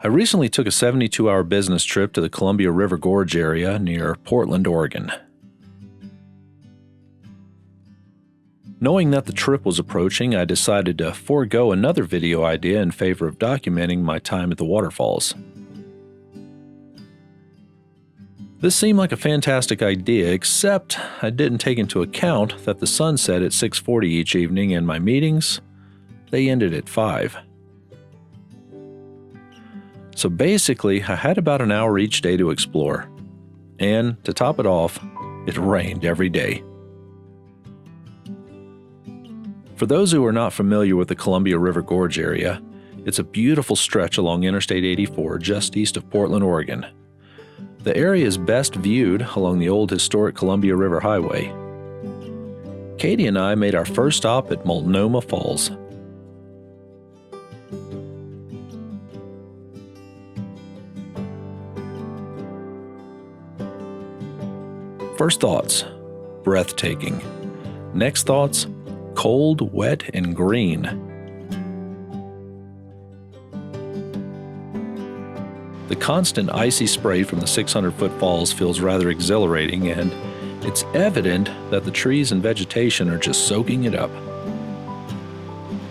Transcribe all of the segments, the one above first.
I recently took a 72-hour business trip to the Columbia River Gorge area near Portland, Oregon. Knowing that the trip was approaching, I decided to forego another video idea in favor of documenting my time at the waterfalls. This seemed like a fantastic idea, except I didn't take into account that the sun set at 6:40 each evening and my meetings, they ended at 5. So basically, I had about an hour each day to explore. And to top it off, it rained every day. For those who are not familiar with the Columbia River Gorge area, it's a beautiful stretch along Interstate 84 just east of Portland, Oregon. The area is best viewed along the old historic Columbia River Highway. Katie and I made our first stop at Multnomah Falls. First thoughts, breathtaking. Next thoughts, cold, wet, and green. The constant icy spray from the 600-foot falls feels rather exhilarating, and it's evident that the trees and vegetation are just soaking it up.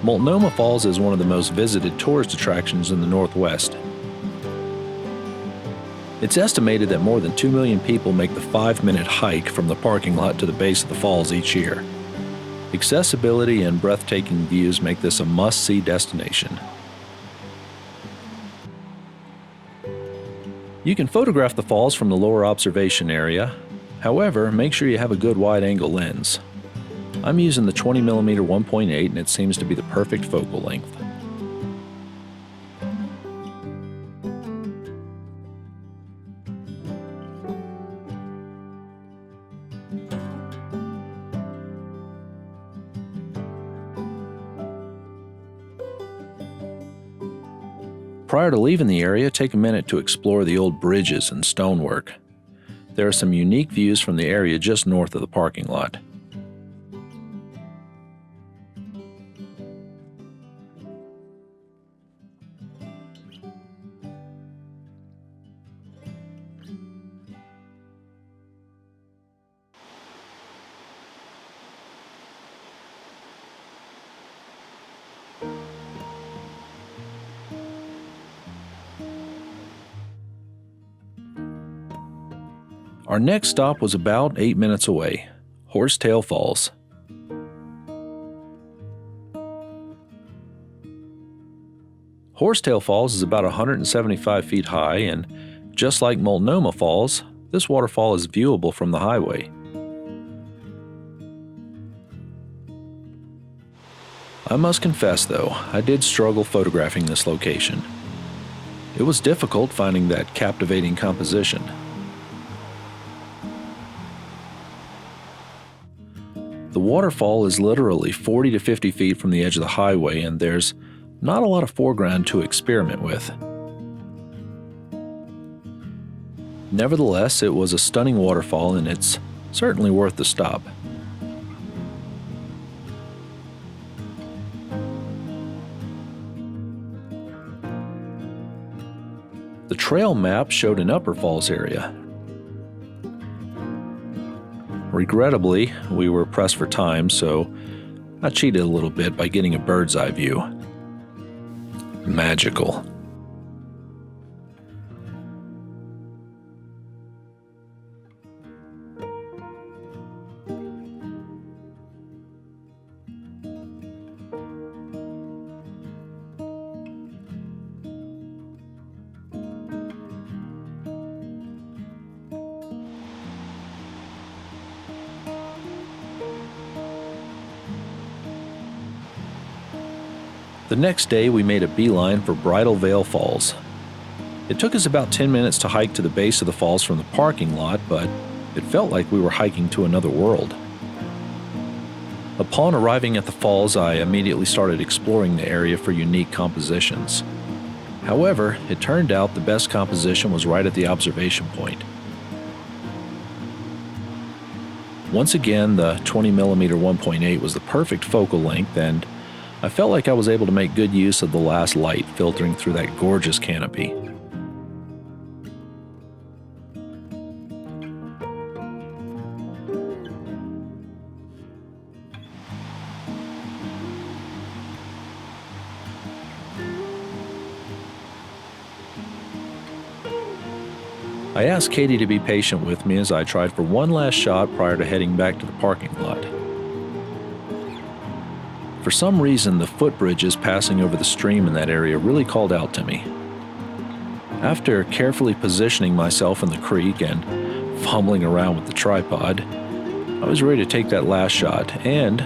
Multnomah Falls is one of the most visited tourist attractions in the Northwest. It's estimated that more than 2 million people make the 5-minute hike from the parking lot to the base of the falls each year. Accessibility and breathtaking views make this a must-see destination. You can photograph the falls from the lower observation area. However, make sure you have a good wide-angle lens. I'm using the 20mm 1.8 and it seems to be the perfect focal length. Prior to leaving the area, take a minute to explore the old bridges and stonework. There are some unique views from the area just north of the parking lot. Our next stop was about 8 minutes away, Horsetail Falls. Horsetail Falls is about 175 feet high, and just like Multnomah Falls, this waterfall is viewable from the highway. I must confess though, I did struggle photographing this location. It was difficult finding that captivating composition. The waterfall is literally 40 to 50 feet from the edge of the highway, and there's not a lot of foreground to experiment with. Nevertheless, it was a stunning waterfall, and it's certainly worth the stop. The trail map showed an upper falls area. Regrettably, we were pressed for time, so I cheated a little bit by getting a bird's eye view. Magical. The next day, we made a beeline for Bridal Falls. It took us about 10 minutes to hike to the base of the falls from the parking lot, but it felt like we were hiking to another world. Upon arriving at the falls, I immediately started exploring the area for unique compositions. However, it turned out the best composition was right at the observation point. Once again, the 20mm 1.8 was the perfect focal length, and I felt like I was able to make good use of the last light filtering through that gorgeous canopy. I asked Katie to be patient with me as I tried for one last shot prior to heading back to the parking lot. For some reason, the footbridges passing over the stream in that area really called out to me. After carefully positioning myself in the creek and fumbling around with the tripod, I was ready to take that last shot, and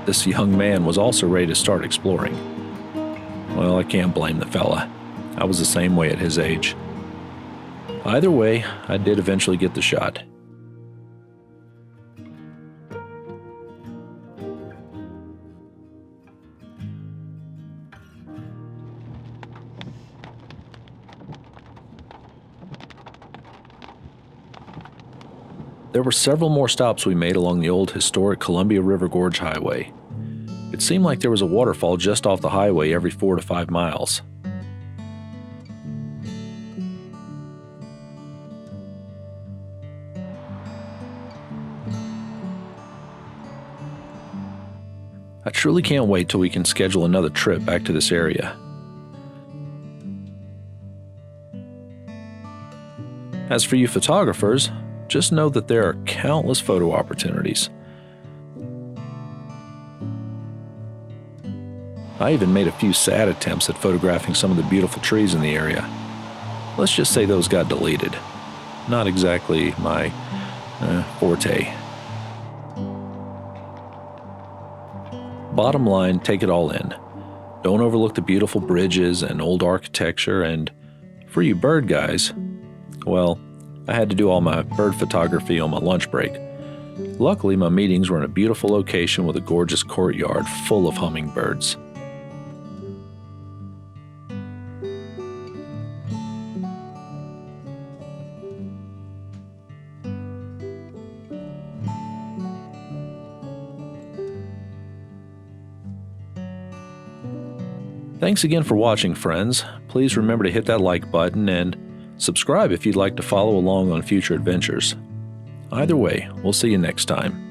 this young man was also ready to start exploring. Well, I can't blame the fella. I was the same way at his age. Either way, I did eventually get the shot. There were several more stops we made along the old historic Columbia River Gorge highway. It seemed like there was a waterfall just off the highway every 4 to 5 miles. I truly can't wait till we can schedule another trip back to this area. As for you photographers, just know that there are countless photo opportunities. I even made a few sad attempts at photographing some of the beautiful trees in the area. Let's just say those got deleted. Not exactly my forte. Bottom line, take it all in. Don't overlook the beautiful bridges and old architecture, and for you bird guys, well, I had to do all my bird photography on my lunch break. Luckily, my meetings were in a beautiful location with a gorgeous courtyard full of hummingbirds. Thanks again for watching, friends. Please remember to hit that like button and subscribe if you'd like to follow along on future adventures. Either way, we'll see you next time.